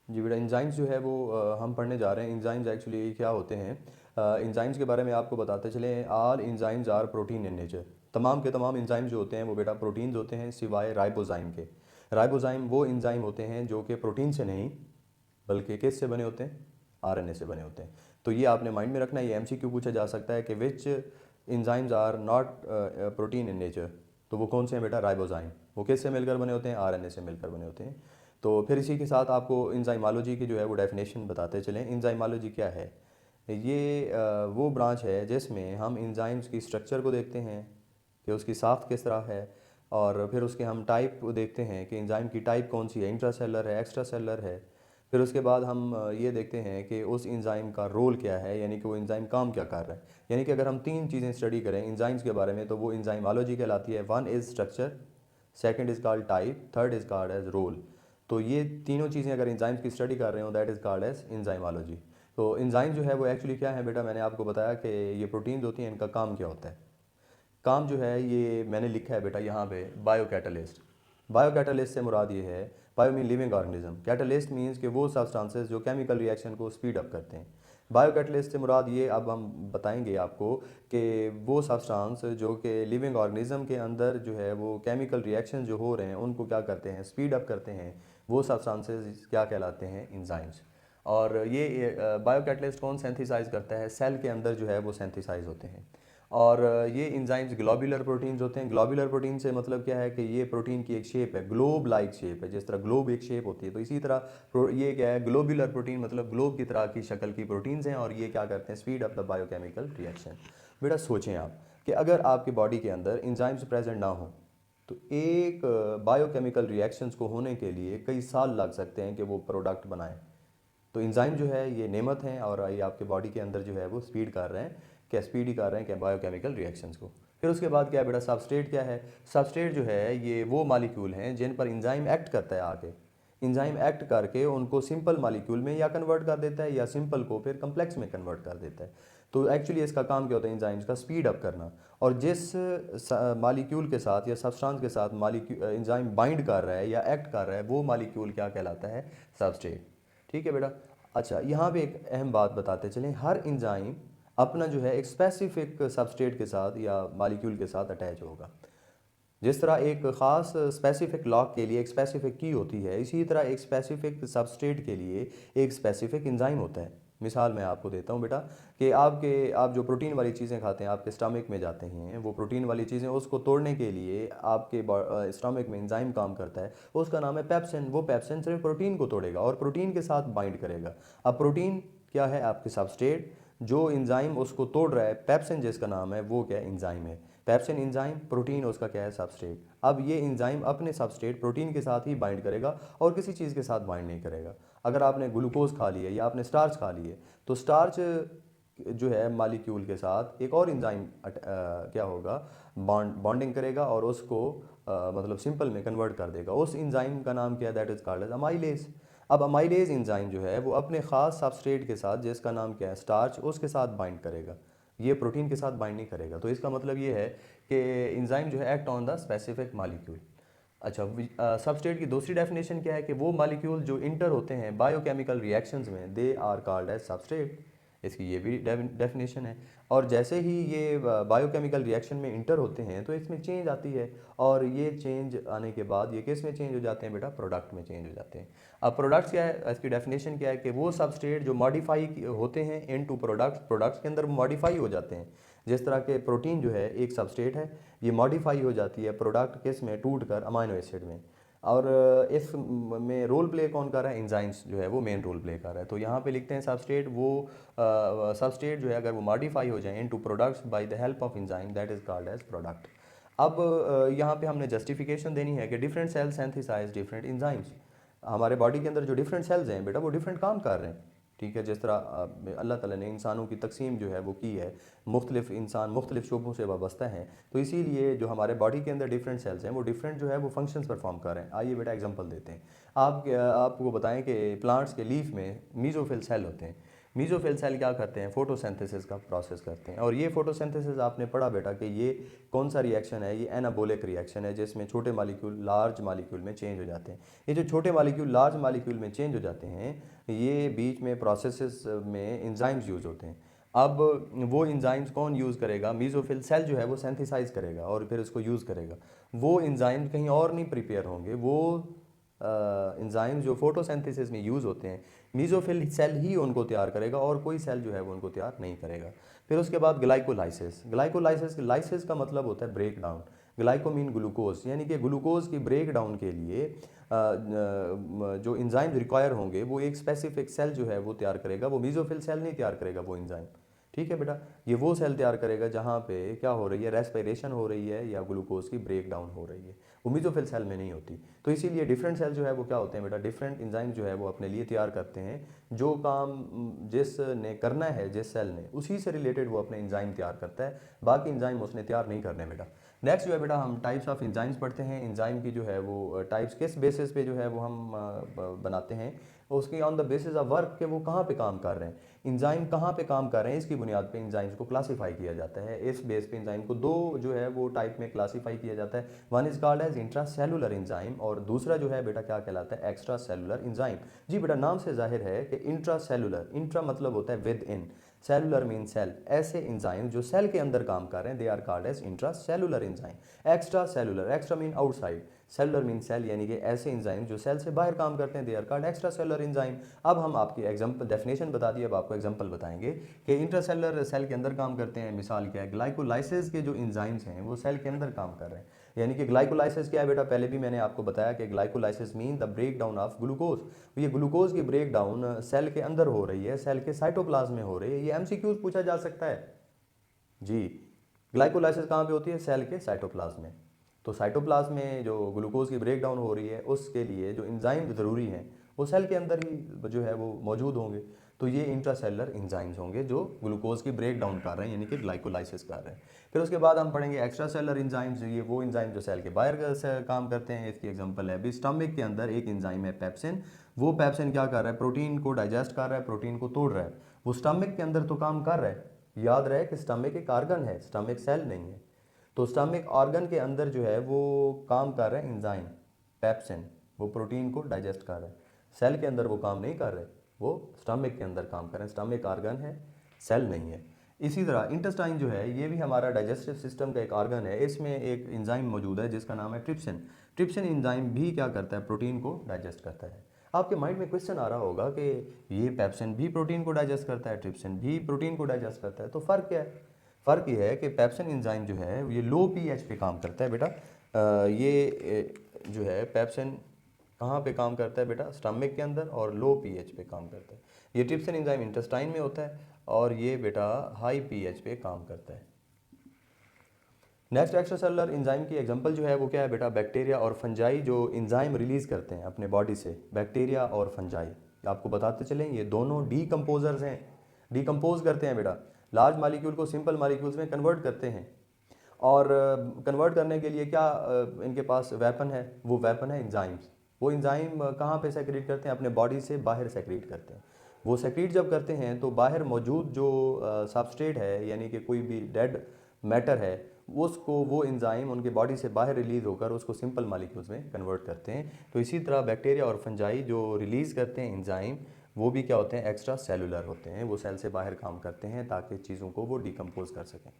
जी बेटा, एंजाइम्स जो है वो हम पढ़ने जा रहे हैं। एंजाइम्स एक्चुअली क्या होते हैं? एंजाइम्स के बारे में आपको बताते चलें। All enzymes are protein in nature. तमाम के तमाम एंजाइम्स जो होते हैं वो बेटा प्रोटीन्स होते हैं, सिवाय राइबोजाइम के। राइबोजाइम वो एंजाइम होते हैं जो कि प्रोटीन से नहीं बल्कि किस से बने होते हैं? आरएनए से बने होते हैं। तो ये आपने माइंड में रखना है। ये एमसीक्यू पूछा जा सकता है कि which enzymes are not protein in nature. तो वो कौन से हैं बेटा? राइबोजाइम। वो किससे मिलकर बने होते हैं? आरएनए से मिलकर बने होते हैं। तो फिर इसी के साथ आपको इंजाइमालॉजी की जो है वो डेफिनेशन बताते चलें। इंजाइमालॉजी क्या है? ये वो ब्रांच है जिसमें हम इंजाइम्स की स्ट्रक्चर को देखते हैं कि उसकी साख्त किस तरह है, और फिर उसके हम टाइप को देखते हैं कि इंजाइम की टाइप कौन सी है, इंट्रा सेलर है, एक्स्ट्रा सेलर है। फिर उसके बाद हम ये देखते हैं कि उस इंजाइम का रोल क्या है, यानी कि वो इंजाइम काम क्या कर रहा है। यानी कि अगर हम तीन चीज़ें स्टडी करें इंजाइम्स के बारे में तो वो इंजाइमालॉजी कहलाती है। One is structure, second is called type, third is called as role. तो ये तीनों चीज़ें अगर इंजाइम्स की स्टडी कर रहे हो दैट इज़ कॉल्ड एज इंजाइमालॉजी। तो इंजाइम जो है वो एक्चुअली क्या है बेटा? मैंने आपको बताया कि ये प्रोटीन्स होती हैं, इनका काम क्या होता है। काम जो है ये मैंने लिखा है बेटा यहाँ पे, बायो कैटलिस्ट। बायो कैटलिस्ट से मुराद ये है, bio mean living organism, catalyst means कि वो सब्सटेंसेस जो केमिकल रिएक्शन को स्पीड अप करते हैं। बायो कैटलिस्ट से मुराद ये अब हम बताएंगे आपको कि वो सब्सटेंस जो कि लिविंग ऑर्गेनिज्म के अंदर जो है वो केमिकल रिएक्शन जो हो रहे हैं उनको क्या करते हैं? स्पीड अप करते हैं। वो सब्सटेंसेस क्या कहलाते हैं? इंजाइम्स। और ये बायो कैटलिस्ट कौन सेंथिसाइज करता है? सेल के अंदर जो है वो सेंथिसाइज होते हैं। और ये इंजाइम्स ग्लोबुलर प्रोटीन्स होते हैं। ग्लोबुलर प्रोटीन से मतलब क्या है कि ये प्रोटीन की एक शेप है, ग्लोब लाइक शेप है। जिस तरह ग्लोब एक शेप होती है तो इसी तरह ये क्या है? ग्लोबुलर प्रोटीन मतलब ग्लोब की तरह की शक्ल की प्रोटीन्स हैं, और ये क्या करते हैं? Speed up the biochemical reaction. बेटा सोचें आप कि अगर आपकी बॉडी के अंदर इंजाइम्स प्रेजेंट ना हो तो एक बायोकेमिकल रिएक्शंस को होने के लिए कई साल लग सकते हैं कि वो प्रोडक्ट बनाएं। तो इंजाइम जो है ये नेमत हैं, और ये आपके बॉडी के अंदर जो है वो स्पीड कर रहे हैं। क्या स्पीड ही कर रहे हैं? क्या बायोकेमिकल रिएक्शंस को। फिर उसके बाद क्या है बेटा? सबस्ट्रेट क्या है? सबस्ट्रेट जो है ये वो मालिक्यूल हैं जिन पर इंजाइम एक्ट करता है आके। इंजाइम एक्ट करके उनको सिंपल मालिक्यूल में या कन्वर्ट कर देता है, या सिंपल को फिर कम्प्लेक्स में कन्वर्ट कर देता है। तो एक्चुअली इसका काम क्या होता है? इंजाइम्स का स्पीड अप करना। और जिस मालिक्यूल के साथ या सब्सटेंस के साथ मालिक्यूल इंजाइम बाइंड कर रहा है या एक्ट कर रहा है वो मालिक्यूल क्या कहलाता है? सबस्ट्रेट। ठीक है बेटा। अच्छा, यहाँ पे एक अहम बात बताते चलें। हर इंजाइम अपना जो है एक स्पेसिफिक सबस्ट्रेट के साथ या मालिक्यूल के साथ अटैच होगा। जिस तरह एक ख़ास स्पेसिफिक लॉक के लिए एक स्पेसिफिक की होती है, इसी तरह एक स्पेसिफिक सबस्ट्रेट के लिए एक स्पेसिफिक एंजाइम होता है। मिसाल मैं आपको देता हूँ बेटा कि आप जो प्रोटीन वाली चीज़ें खाते हैं आपके स्टमक में जाते हैं, वो प्रोटीन वाली चीज़ें उसको तोड़ने के लिए आपके स्टमक में एंजाइम काम करता है। उसका नाम है पेप्सिन। वो पेप्सिन सिर्फ प्रोटीन को तोड़ेगा और प्रोटीन के साथ बाइंड करेगा। अब प्रोटीन क्या है? आपके सबस्ट्रेट। जो एंजाइम उसको तोड़ रहा है, पेप्सिन जिसका नाम है, वो क्या एंजाइम है? पेप्सिन एंजाइम, प्रोटीन उसका क्या है? सबस्ट्रेट। अब ये एंजाइम अपने सबस्ट्रेट प्रोटीन के साथ ही बाइंड करेगा और किसी चीज़ के साथ बाइंड नहीं करेगा। अगर आपने ग्लूकोज खा लिया या आपने स्टार्च खा लिए तो स्टार्च जो है मालिक्यूल के साथ एक और एंजाइम क्या होगा? बॉन्डिंग करेगा और उसको मतलब सिंपल में कन्वर्ट कर देगा। उस एंजाइम का नाम क्या है? That is called as amylase. अब अमाइलेज एंजाइम जो है वो अपने ख़ास सबस्ट्रेट के साथ जिसका नाम क्या है? स्टार्च, उसके साथ बाइंड करेगा। ये प्रोटीन के साथ बाइंड नहीं करेगा। तो इसका मतलब ये है कि एंजाइम जो है act on the specific molecule. अच्छा, सबस्ट्रेट की दूसरी डेफिनेशन क्या है? कि वो मालिक्यूल जो इंटर होते हैं बायोकेमिकल रिएक्शंस में they are called as substrate. इसकी ये भी डेफिनेशन है। और जैसे ही ये बायोकेमिकल रिएक्शन में इंटर होते हैं तो इसमें चेंज आती है, और ये चेंज आने के बाद ये किस में चेंज हो जाते हैं बेटा? प्रोडक्ट में चेंज हो जाते हैं। अब प्रोडक्ट्स क्या है? इसकी डेफिनेशन क्या है? कि वो सबस्ट्रेट जो मॉडिफाई होते हैं इन टू प्रोडक्ट्स, प्रोडक्ट्स के अंदर मॉडिफाई हो जाते हैं। जिस तरह के प्रोटीन जो है एक सबस्ट्रेट है, ये मॉडिफाई हो जाती है प्रोडक्ट किस में? टूट कर अमाइनो एसिड में। और इस में रोल प्ले कौन कर रहा है? एंजाइम्स जो है वो मेन रोल प्ले कर रहा है। तो यहाँ पे लिखते हैं सबस्ट्रेट, वो सबस्ट्रेट जो है अगर वो मॉडिफाई हो जाए into products by the help of enzyme that is called as product. अब यहाँ पे हमने जस्टिफिकेशन देनी है कि different cells synthesize different enzymes. हमारे बॉडी के अंदर जो डिफरेंट सेल्स हैं बेटा वो डिफरेंट काम कर रहे हैं। ठीक है, जिस तरह अल्लाह ताला ने इंसानों की तकसीम जो है वो की है, मुख्तलिफ इंसान मुख्तलिफ शोबों से वाबस्ता हैं, तो इसीलिए जो हमारे बॉडी के अंदर डिफरेंट सेल्स हैं वो डिफरेंट जो है वो फंक्शंस परफॉर्म कर रहे हैं। आइए बेटा एग्जांपल देते हैं। आपको बताएं कि प्लांट्स के लीफ में मीज़ोफिल सेल होते हैं। मीजोफिल सेल क्या करते हैं, फोटोसिंथेसिस का प्रोसेस करते हैं। और ये फोटोसिंथेसिस आपने पढ़ा बेटा कि ये कौन सा रिएक्शन है, ये एनाबोलिक रिएक्शन है, जिसमें छोटे मालिक्यूल लार्ज मालिक्यूल में चेंज हो जाते हैं। ये जो छोटे मालिक्यूल लार्ज मालिक्यूल में चेंज हो जाते हैं, ये बीच में प्रोसेसेस में इंजाइम्स यूज़ होते हैं। अब वो इंजाइम्स कौन यूज़ करेगा, मीजोफिल सेल जो है वो सिंथेसाइज करेगा और फिर उसको यूज़ करेगा। वो इंजाइम्स कहीं और नहीं प्रिपेयर होंगे, वो इंजाइम्स जो फोटोसिंथेसिस में यूज़ होते हैं मीजोफिल सेल ही उनको तैयार करेगा और कोई सेल जो है वो उनको तैयार नहीं करेगा। फिर उसके बाद ग्लाइकोलाइसिस। लाइसिस का मतलब होता है break down. Glyco mean glucose, यानी कि ग्लूकोज की ब्रेक डाउन के लिए जो इंजाइम्स रिक्वायर होंगे वो एक स्पेसिफिक सेल जो है वो तैयार करेगा। वो मीजोफिल सेल नहीं तैयार करेगा वो इंजाइम, ठीक है बेटा। ये वो सेल तैयार करेगा जहाँ पे क्या हो रही है, रेस्पिरेशन हो रही है या ग्लूकोज की ब्रेक डाउन हो रही है। वो मीजोफिल सेल में नहीं होती। तो इसीलिए डिफरेंट सेल जो है वो क्या होते हैं बेटा, डिफरेंट इंजाइम जो है वो अपने लिए तैयार करते हैं। जो काम जिसने करना है जिस सेल ने, उसी से रिलेटेड वो अपने इंजाइम तैयार करता है, बाकी इंजाइम उसने तैयार नहीं करने बेटा। नेक्स्ट जो है बेटा हम टाइप्स ऑफ इंजाइम्स पढ़ते हैं। इंजाइम की जो है वो टाइप्स किस बेसिस पे जो है वो हम बनाते हैं, उसकी on the basis of work के वो कहाँ पे काम कर रहे हैं, इंजाइम कहाँ पे काम कर रहे हैं, इसकी बुनियाद पे इंजाइम्स को क्लासीफाई किया जाता है। इस बेस पे इंजाइम को दो जो है वो टाइप में क्लासीफाई किया जाता है। One is called as intra cellular enzyme और दूसरा जो है बेटा क्या कहलाता है, एक्स्ट्रा सेलुलर इंजाइम। जी बेटा, नाम से जाहिर है कि इंट्रा सेलुलर, इंट्रा मतलब होता है within, cellular mean cell. ऐसे इंजाइम जो सेल के अंदर काम कर रहे हैं they are called as intra cellular enzyme. Extra cellular, extra mean outside, cellular mean cell, यानी कि ऐसे इंजाइम जो सेल से बाहर काम करते हैं they are called extra cellular enzyme. अब हम आपकी एग्जांपल डेफिनेशन बता दी, अब आपको एग्जांपल बताएंगे कि इंट्रासेलुलर सेल के अंदर काम करते हैं। मिसाल क्या है, ग्लाइकोलाइसिस के जो इंजाइम्स हैं वो सेल के अंदर काम कर रहे हैं। यानी कि ग्लाइकोलाइसिस क्या है बेटा, पहले भी मैंने आपको बताया कि glycolysis mean the break down of glucose. ये ग्लूकोज की ब्रेक डाउन सेल के अंदर हो रही है, सेल के साइटोप्लाज्म में हो रही है। ये एमसीक्यूज पूछा जा सकता है जी। ग्लाइकोलाइसिस कहाँ पे होती है, सेल के साइटोप्लाज्म में। तो साइटोप्लाज्म में जो ग्लूकोज की ब्रेक डाउन हो रही है उसके लिए जो इंजाइम ज़रूरी हैं वो सेल के अंदर ही जो है वो मौजूद होंगे। तो ये इंट्रासेलुलर इंजाइम्स होंगे जो ग्लूकोज की ब्रेक डाउन कर रहे हैं, यानी कि ग्लाइकोलाइसिस कर रहे हैं। फिर उसके बाद हम पढ़ेंगे एक्स्ट्रा सेलुलर इंजाइम्स। ये वो इंजाइम जो सेल के बाहर से काम करते हैं। इसकी एग्जांपल है, अभी स्टमक के अंदर एक इंजाइम है पेप्सिन। वो पेप्सिन क्या कर रहा है, प्रोटीन को डाइजेस्ट कर रहा है, प्रोटीन को तोड़ रहा है। वो स्टमक के अंदर तो काम कर रहा है। याद रहे कि स्टमक एक ऑर्गन है, स्टमक सेल नहीं है। तो स्टमक ऑर्गन के अंदर जो है वो काम कर रहा है इंजाइम पेप्सिन, वो प्रोटीन को डाइजेस्ट कर रहा है। सेल के अंदर वो काम नहीं कर रहे, वो स्टमक के अंदर काम कर रहे हैं। स्टमक ऑर्गन है, सेल नहीं है। इसी तरह इंटेस्टाइन जो है ये भी हमारा डाइजेस्टिव सिस्टम का एक ऑर्गन है। इसमें एक इंजाइम मौजूद है जिसका नाम है ट्रिप्सिन। ट्रिप्सिन इंजाइम भी क्या करता है, प्रोटीन को डाइजेस्ट करता है। आपके माइंड में क्वेश्चन आ रहा होगा कि ये पेप्सिन भी प्रोटीन को डाइजेस्ट करता है, ट्रिप्सिन भी प्रोटीन को डाइजेस्ट करता है, तो फ़र्क क्या है। फ़र्क ये है कि पेप्सिन एंजाइम जो है ये लो पीएच पे काम करता है बेटा। जो है पेप्सिन कहाँ पे काम करता है बेटा, स्टमक के अंदर, और लो पीएच पे काम करता है। ये ट्रिप्सिन एंजाइम इंटेस्टाइन में होता है और ये बेटा हाई पीएच पे काम करता है। नेक्स्ट एक्स्ट्रा सेलुलर इंजाइम की एग्जांपल जो है वो क्या है बेटा, बैक्टीरिया और फंजाई जो इंजाइम रिलीज़ करते हैं अपने बॉडी से। बैक्टीरिया और फंजाई आपको बताते चलें ये दोनों डीकम्पोजर्स हैं, डिकम्पोज करते हैं बेटा। लार्ज मालिक्यूल को सिंपल मालिक्यूल्स में कन्वर्ट करते हैं। और कन्वर्ट करने के लिए क्या इनके पास वेपन है, वो वेपन है इंजाइम्स। वो इंजाइम कहाँ पे सेक्रेट करते हैं, अपने बॉडी से बाहर सेक्रेट करते हैं। वो सेक्रेट जब करते हैं तो बाहर मौजूद जो सबस्ट्रेट है, यानी कि कोई भी डेड मैटर है, उसको वो इंजाइम उनके बॉडी से बाहर रिलीज़ होकर उसको सिंपल मालिक्यूल्स में कन्वर्ट करते हैं। तो इसी तरह बैक्टीरिया और फंजाई जो रिलीज़ करते हैं इंजाइम, वो भी क्या होते हैं, एक्स्ट्रा सेलुलर होते हैं। वो सेल से बाहर काम करते हैं ताकि चीज़ों को वो डिकम्पोज कर सकें।